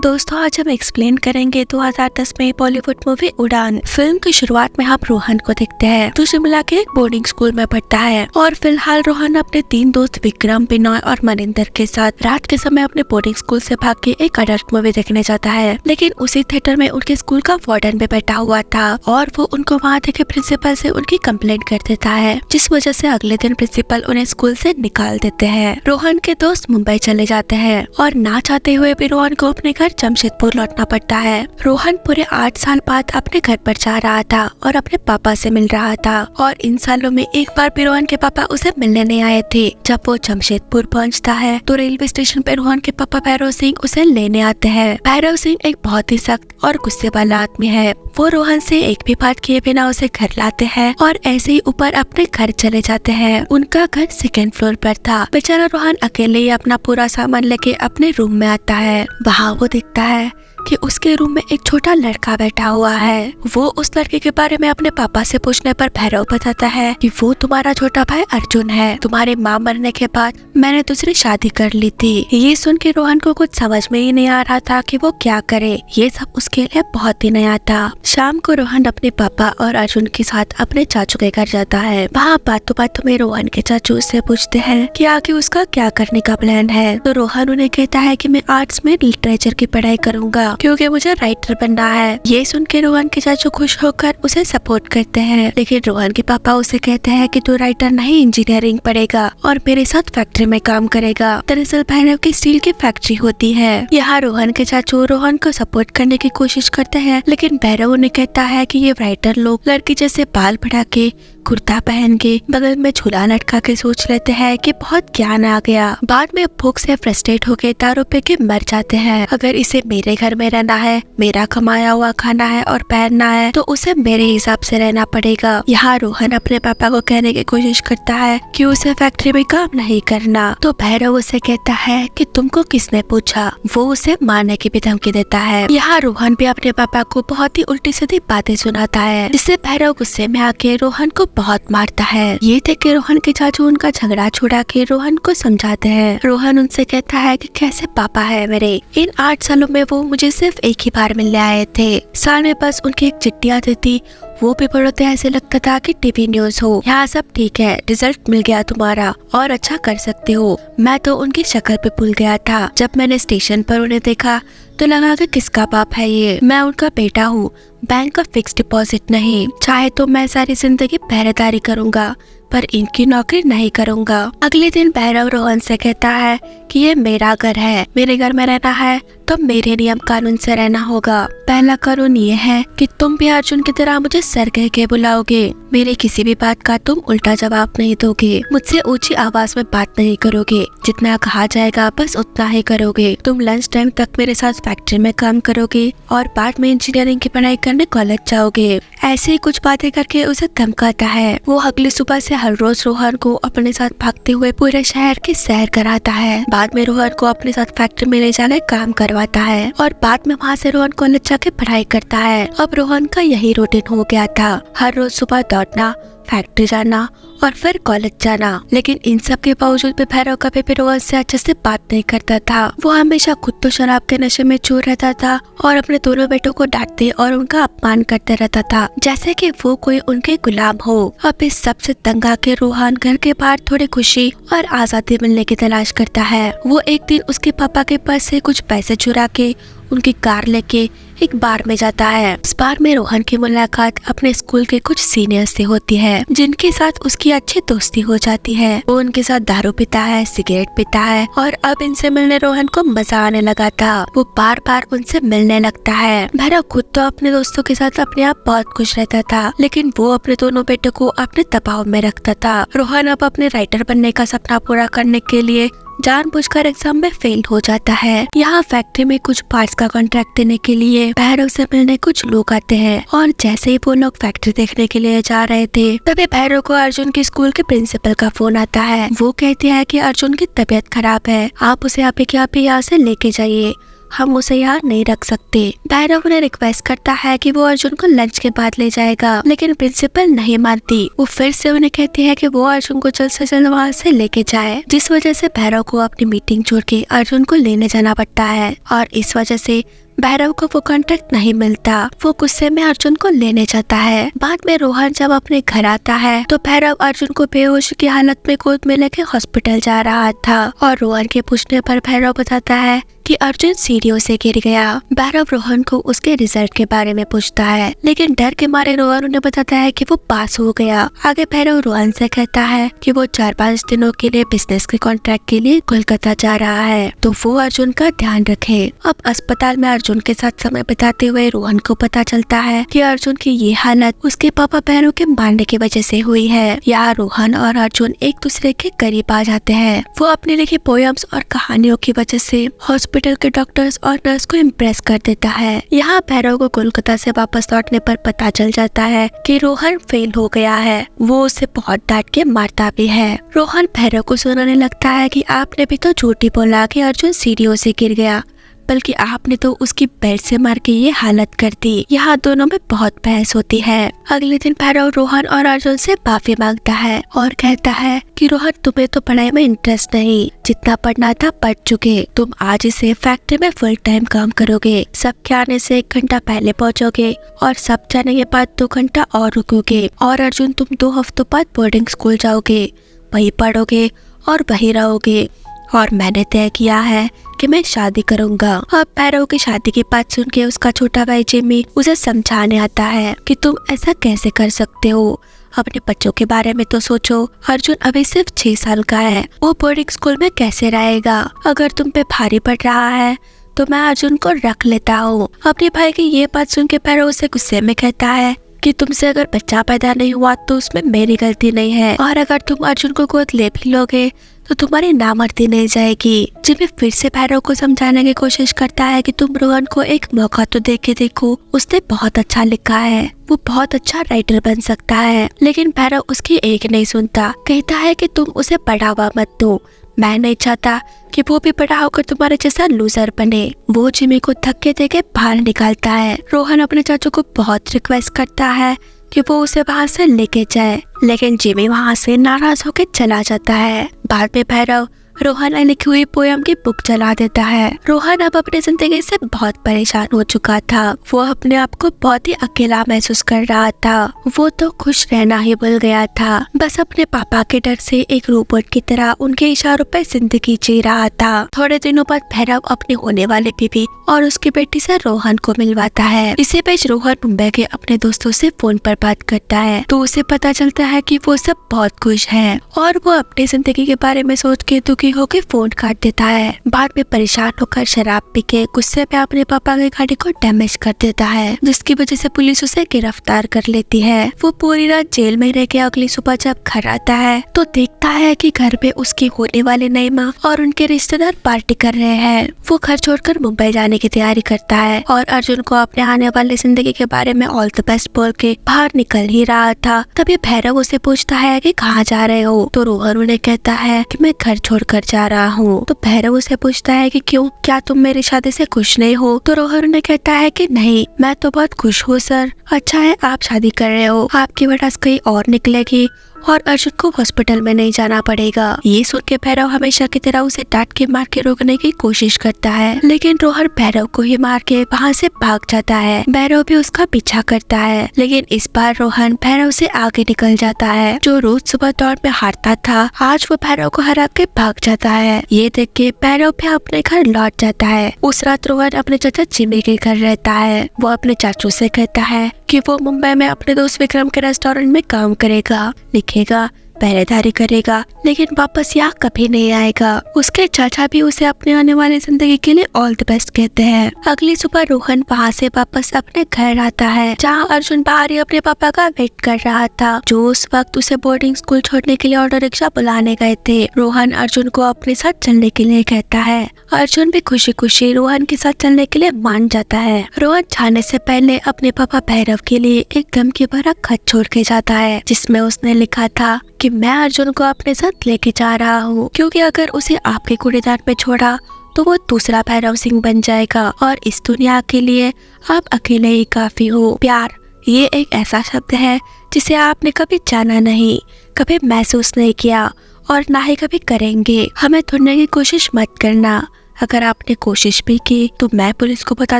दोस्तों आज हम एक्सप्लेन करेंगे 2010 में बॉलीवुड मूवी उड़ान। फिल्म की शुरुआत में हम रोहन को देखते हैं जो शिमला के एक बोर्डिंग स्कूल में पढ़ता है और फिलहाल रोहन अपने 3 दोस्त विक्रम, बिनॉय और मनिंदर के साथ रात के समय अपने बोर्डिंग स्कूल से भाग के एक अडल्ट मूवी देखने जाता है। लेकिन उसी थिएटर में उनके स्कूल का वार्डन भी बैठा हुआ था और वो उनको वहाँ देखे प्रिंसिपल से उनकी कंप्लेंट कर देता है, जिस वजह से अगले दिन प्रिंसिपल उन्हें स्कूल से निकाल देते हैं। रोहन के दोस्त मुंबई चले जाते हैं और ना चाहते हुए भी रोहन को अपने घर जमशेदपुर लौटना पड़ता है। रोहन पूरे 8 साल बाद अपने घर पर जा रहा था और अपने पापा से मिल रहा था और इन सालों में एक बार भी रोहन के पापा उसे मिलने नहीं आए थे। जब वो जमशेदपुर पहुंचता है तो रेलवे स्टेशन पर रोहन के पापा भैरव सिंह उसे लेने आते हैं। भैरव सिंह एक बहुत ही सख्त और गुस्से वाला आदमी है। वो रोहन से एक भी बात किए बिना उसे घर लाते हैं और ऐसे ही ऊपर अपने घर चले जाते हैं। उनका घर 2nd फ्लोर पर था। बेचारा रोहन अकेले ही अपना पूरा सामान लेके अपने रूम में आता है। वहाँ वो देखता है कि उसके रूम में एक छोटा लड़का बैठा हुआ है। वो उस लड़के के बारे में अपने पापा से पूछने पर भैरव बताता है कि वो तुम्हारा छोटा भाई अर्जुन है। तुम्हारे माँ मरने के बाद मैंने दूसरी शादी कर ली थी। ये सुन के रोहन को कुछ समझ में ही नहीं आ रहा था कि वो क्या करे। ये सब उसके लिए बहुत ही नया था। शाम को रोहन अपने पापा और अर्जुन के साथ अपने चाचू के घर जाता है। वहाँ बातों बातों में रोहन के चाचू उससे पूछते हैं कि आगे उसका क्या करने का प्लान है। तो रोहन उन्हें कहता है कि मैं आर्ट्स में लिटरेचर की पढ़ाई करूंगा क्योंकि मुझे राइटर बनना है। ये सुन के रोहन के चाचू खुश होकर उसे सपोर्ट करते हैं, लेकिन रोहन के पापा उसे कहते हैं कि तू राइटर नहीं इंजीनियरिंग पढ़ेगा और मेरे साथ फैक्ट्री में काम करेगा। दरअसल भैरव की स्टील की फैक्ट्री होती है। यहाँ रोहन के चाचू रोहन को सपोर्ट करने की कोशिश करते हैं, लेकिन भैरव उन्हें कहता है कि ये राइटर लोग लड़की जैसे बाल बढ़ा के कुर्ता पहन के बगल में झूला लटका के सोच लेते हैं कि बहुत ज्ञान आ गया। बाद में भूख से फ्रस्ट्रेट होके दारू पी के मर जाते हैं। अगर इसे मेरे घर में रहना है, मेरा कमाया हुआ खाना है और पहनना है तो उसे मेरे हिसाब से रहना पड़ेगा। यहाँ रोहन अपने पापा को कहने की कोशिश करता है कि उसे फैक्ट्री में काम नहीं करना, तो भैरव उसे कहता है कि तुमको किसने पूछा। वो उसे मारने की भी धमकी देता है। यहाँ रोहन भी अपने पापा को बहुत ही उल्टी सीधी बातें सुनाता है, जिससे भैरव गुस्से में आके रोहन को बहुत मारता है। ये देख के रोहन के चाचू उनका झगड़ा छुड़ा के रोहन को समझाते हैं। रोहन उनसे कहता है कि कैसे पापा है मेरे। इन 8 सालों में वो मुझे सिर्फ एक ही बार मिलने आए थे। साल में बस उनकी एक चिट्ठी आती थी, वो भी पढ़ते ऐसे लगता था कि टीवी न्यूज हो। यहाँ सब ठीक है, रिजल्ट मिल गया तुम्हारा और अच्छा कर सकते हो। मैं तो उनकी शक्ल पे भूल गया था। जब मैंने स्टेशन पर उन्हें देखा तो लगा कि किसका बाप है ये। मैं उनका बेटा हूँ, बैंक का फिक्स डिपॉजिट नहीं। चाहे तो मैं सारी जिंदगी पहरेदारी करूँगा पर इनकी नौकरी नहीं करूँगा। अगले दिन भैरव रोहन से कहता है कि ये मेरा घर है, मेरे घर में रहना है तो मेरे नियम कानून से रहना होगा। पहला कानून ये है कि तुम भी अर्जुन की तरह मुझे सर कह के बुलाओगे। मेरी किसी भी बात का तुम उल्टा जवाब नहीं दोगे। मुझसे ऊंची आवाज में बात नहीं करोगे। जितना कहा जाएगा बस उतना ही करोगे। तुम लंच टाइम तक मेरे साथ फैक्ट्री में काम करोगे और बाद में इंजीनियरिंग की पढ़ाई करने कॉलेज जाओगे। ऐसे ही कुछ बातें करके उसे धमकाता है। वो अगली सुबह से हर रोज रोहन को अपने साथ भागते हुए पूरे शहर की सैर कराता है। बाद में रोहन को अपने साथ फैक्ट्री में ले जाकर काम करवाता है और बाद में वहाँ से रोहन कॉलेज जाके पढ़ाई करता है। अब रोहन का यही रूटीन हो गया था, हर रोज सुबह दौड़ना, फैक्ट्री जाना और फिर कॉलेज जाना। लेकिन इन सब के बावजूद भी भैरव कभी भी रोहन से अच्छे से बात नहीं करता था। वो हमेशा खुद तो शराब के नशे में चूर रहता था और अपने दोनों बेटों को डांटते और उनका अपमान करते रहता था, जैसे कि वो कोई उनके गुलाम हो। अब इस सब से तंग आके रोहन घर के बाहर थोड़ी खुशी और आजादी मिलने की तलाश करता है। वो एक दिन उसके पापा के पास से कुछ पैसे चुरा के उनकी कार लेके एक बार में जाता है। इस बार में रोहन की मुलाकात अपने स्कूल के कुछ सीनियर से होती है, जिनके साथ उसकी अच्छी दोस्ती हो जाती है। वो उनके साथ दारू पीता है, सिगरेट पीता है और अब इनसे मिलने रोहन को मजा आने लगा था। वो बार बार उनसे मिलने लगता है। भैरव खुद तो अपने दोस्तों के साथ अपने आप बहुत खुश रहता था, लेकिन वो अपने दोनों बेटों को अपने दबाव में रखता था। रोहन अब अपने राइटर बनने का सपना पूरा करने के लिए जानबूझकर एग्जाम में फेल हो जाता है। यहाँ फैक्ट्री में कुछ पार्ट्स का कॉन्ट्रैक्ट देने के लिए भैरव से मिलने कुछ लोग आते हैं और जैसे ही वो लोग फैक्ट्री देखने के लिए जा रहे थे तभी भैरव को अर्जुन के स्कूल के प्रिंसिपल का फोन आता है। वो कहते हैं कि अर्जुन की तबीयत खराब है, आप उसे अभी के अभी यहाँ से लेके जाइए। हम उसे यहाँ नहीं रख सकते। भैरव उन्हें रिक्वेस्ट करता है कि वो अर्जुन को लंच के बाद ले जाएगा, लेकिन प्रिंसिपल नहीं मानती। वो फिर से उन्हें कहती है कि वो अर्जुन को जल्द से जल्द वहाँ से लेके जाए, जिस वजह से भैरव को अपनी मीटिंग छोड़ के अर्जुन को लेने जाना पड़ता है। और इस वजह से भैरव को वो कॉन्ट्रैक्ट नहीं मिलता। वो गुस्से में अर्जुन को लेने जाता है। बाद में रोहन जब अपने घर आता है तो भैरव अर्जुन को बेहोश की हालत में गोद में लेके हॉस्पिटल जा रहा था, और रोहन के पूछने पर भैरव बताता है कि अर्जुन सीढ़ियों से गिर गया। भैरव रोहन को उसके रिजल्ट के बारे में पूछता है, लेकिन डर के मारे रोहन उन्हें बताता है कि वो पास हो गया। आगे भैरव रोहन से कहता है कि वो 4-5 दिनों के लिए बिजनेस के कॉन्ट्रैक्ट के लिए कोलकाता जा रहा है, तो वो अर्जुन का ध्यान रखे। अब अस्पताल में अर्जुन के साथ समय बिताते हुए रोहन को पता चलता है कि अर्जुन की ये हालत उसके पापा भैरव के मारने की वजह से हुई है। यहाँ रोहन और अर्जुन एक दूसरे के करीब आ जाते हैं। वो अपनी लिखी पोएम्स और कहानियों की वजह से हॉस्पिटल के डॉक्टर्स और नर्स को इम्प्रेस कर देता है। यहाँ भैरव को कोलकाता से वापस लौटने पर पता चल जाता है कि रोहन फेल हो गया है। वो उसे बहुत डांट के मारता भी है। रोहन भैरव को सुनाने लगता है कि आपने भी तो झूठी बोला कि अर्जुन सीढ़ियों से गिर गया, बल्कि आपने तो उसकी पैर से मार के ये हालत कर दी। यहाँ दोनों में बहुत बहस होती है। अगले दिन भैरव रोहन और अर्जुन से माफी मांगता है और कहता है कि रोहन, तुम्हें तो पढ़ाई में इंटरेस्ट नहीं, जितना पढ़ना था पढ़ चुके। तुम आज इसे फैक्ट्री में फुल टाइम काम करोगे, सबके आने से 1 घंटा पहले पहुँचोगे और सब जाने के बाद 2 घंटा और रुकोगे। और अर्जुन, तुम 2 हफ्तों बाद बोर्डिंग स्कूल जाओगे, वही पढ़ोगे और वही रहोगे, और मैंने तय किया है कि मैं शादी करूंगा। अब भैरव की शादी की बात सुन के उसका छोटा भाई जिमी उसे समझाने आता है कि तुम ऐसा कैसे कर सकते हो, अपने बच्चों के बारे में तो सोचो। अर्जुन अभी सिर्फ 6 साल का है, वो बोर्डिंग स्कूल में कैसे रहेगा? अगर तुम पे भारी पड़ रहा है तो मैं अर्जुन को रख लेता हूँ। अपने भाई की ये बात सुन के भैरव उसे गुस्से में कहता है कि तुमसे अगर बच्चा पैदा नहीं हुआ तो उसमें मेरी गलती नहीं है, और अगर तुम अर्जुन को गोद ले भी लोगे तो तुम्हारी नामर्दी नहीं जाएगी। जिमी फिर से भैरव को समझाने की कोशिश करता है कि तुम रोहन को एक मौका तो दे के देखो, उसने बहुत अच्छा लिखा है, वो बहुत अच्छा राइटर बन सकता है। लेकिन भैरव उसकी एक नहीं सुनता, कहता है कि तुम उसे बढ़ावा मत दो, मैं नहीं चाहता कि वो भी बड़ा होकर तुम्हारे जैसा लूजर बने। वो जिमी को धक्के देके बाहर निकालता है। रोहन अपने चाचू को बहुत रिक्वेस्ट करता है कि वो उसे वहाँ से लेके जाए, लेकिन जिमी वहाँ से नाराज होकर चला जाता है। बाद में भैरव रोहन ने लिखी हुई पोयम की बुक जला देता है। रोहन अब अपनी जिंदगी से बहुत परेशान हो चुका था। वो अपने आप को बहुत ही अकेला महसूस कर रहा था। वो तो खुश रहना ही भूल गया था, बस अपने पापा के डर से एक रोबोट की तरह उनके इशारों पर जिंदगी जी रहा था। थोड़े दिनों बाद भैरव अपने होने वाले बीवी और उसकी बेटी से रोहन को मिलवाता है। इसी बीच रोहन मुंबई के अपने दोस्तों से फोन पर बात करता है तो उसे पता चलता है कि वो सब बहुत खुश हैं और वो अपनी जिंदगी के बारे में सोच के दुखी होकर फोन काट देता है। बाद में परेशान होकर शराब पी के गुस्से में अपने पापा की गाड़ी को डैमेज कर देता है, जिसकी वजह से पुलिस उसे गिरफ्तार कर लेती है। वो पूरी रात जेल में रह के अगली सुबह जब घर आता है तो देखता है कि घर पे उसकी होने वाली नई माँ और उनके रिश्तेदार पार्टी कर रहे हैं। वो घर छोड़कर मुंबई जाने की तैयारी करता है और अर्जुन को अपने आने वाली जिंदगी के बारे में ऑल द बेस्ट बोल के बाहर निकल ही रहा था। तभी भैरव उसे पूछता है कि कहाँ जा रहे हो, तो रोहन उन्हें कहता है कि मैं घर छोड़कर जा रहा हूँ। तो भैरव उसे पूछता है कि क्यों, क्या तुम मेरी शादी से खुश नहीं हो? तो रोहन उन्हें कहता है कि नहीं, मैं तो बहुत खुश हूँ सर। अच्छा है आप शादी कर रहे हो, आपकी वजह कहीं और निकलेगी और अर्जुन को हॉस्पिटल में नहीं जाना पड़ेगा। ये सुन के भैरव हमेशा की तरह उसे डांट के मार के रोकने की कोशिश करता है, लेकिन रोहन भैरव को ही मार के वहाँ से भाग जाता है। भैरव भी उसका पीछा करता है, लेकिन इस बार रोहन भैरव से आगे निकल जाता है। जो रोज सुबह दौड़ में हारता था, आज वो भैरव को हरा के भाग जाता है। ये देख के भैरव भी अपने घर लौट जाता है। उस रात रोहन अपने चाचा जिमी के घर रहता है। वो अपने चाचू से कहता है कि वो मुंबई में अपने दोस्त विक्रम के रेस्टोरेंट में काम करेगा, लिखेगा, पहरेदारी करेगा, लेकिन वापस यहाँ कभी नहीं आएगा। उसके चाचा भी उसे अपने आने वाली जिंदगी के लिए ऑल द बेस्ट कहते हैं। अगली सुबह रोहन वहाँ से वापस अपने घर आता है, जहाँ अर्जुन बाहर ही अपने पापा का वेट कर रहा था, जो उस वक्त उसे बोर्डिंग स्कूल छोड़ने के लिए ऑटो रिक्शा बुलाने गए थे। रोहन अर्जुन को अपने साथ चलने के लिए कहता है। अर्जुन भी खुशी खुशी रोहन के साथ चलने के लिए मान जाता है। रोहन जाने से पहले अपने पापा भैरव के लिए एक धमकी भरा खत छोड़ के जाता है, जिसमें उसने लिखा था कि मैं अर्जुन को अपने साथ लेके जा रहा हूँ, क्योंकि अगर उसे आपके कूड़ेदान में छोड़ा तो वो दूसरा भैरव सिंह बन जाएगा और इस दुनिया के लिए आप अकेले ही काफी हो। प्यार ये एक ऐसा शब्द है जिसे आपने कभी जाना नहीं, कभी महसूस नहीं किया और ना ही कभी करेंगे। हमें ढूंढने की कोशिश मत करना। अगर आपने कोशिश भी की तो मैं पुलिस को बता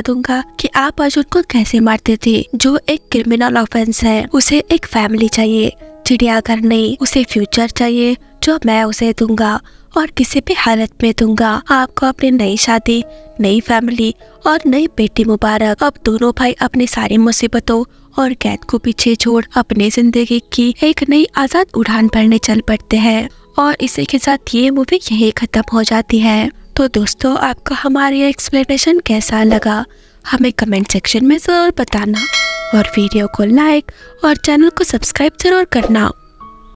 दूंगा कि आप अर्जुन को कैसे मारते थे, जो एक क्रिमिनल ऑफेंस है। उसे एक फैमिली चाहिए, चिड़ियाघर नहीं, उसे फ्यूचर चाहिए जो मैं उसे दूंगा और किसी भी हालत में दूंगा। आपको अपनी नई शादी, नई फैमिली और नई बेटी मुबारक। अब दोनों भाई अपनी सारी मुसीबतों और कैद को पीछे छोड़ अपनी जिंदगी की एक नई आजाद उड़ान भरने चल पड़ते हैं और इसी के साथ ये मूवी यही खत्म हो जाती है। तो दोस्तों, आपको हमारी एक्सप्लेनेशन कैसा लगा हमें कमेंट सेक्शन में जरूर बताना और वीडियो को लाइक और चैनल को सब्सक्राइब जरूर करना।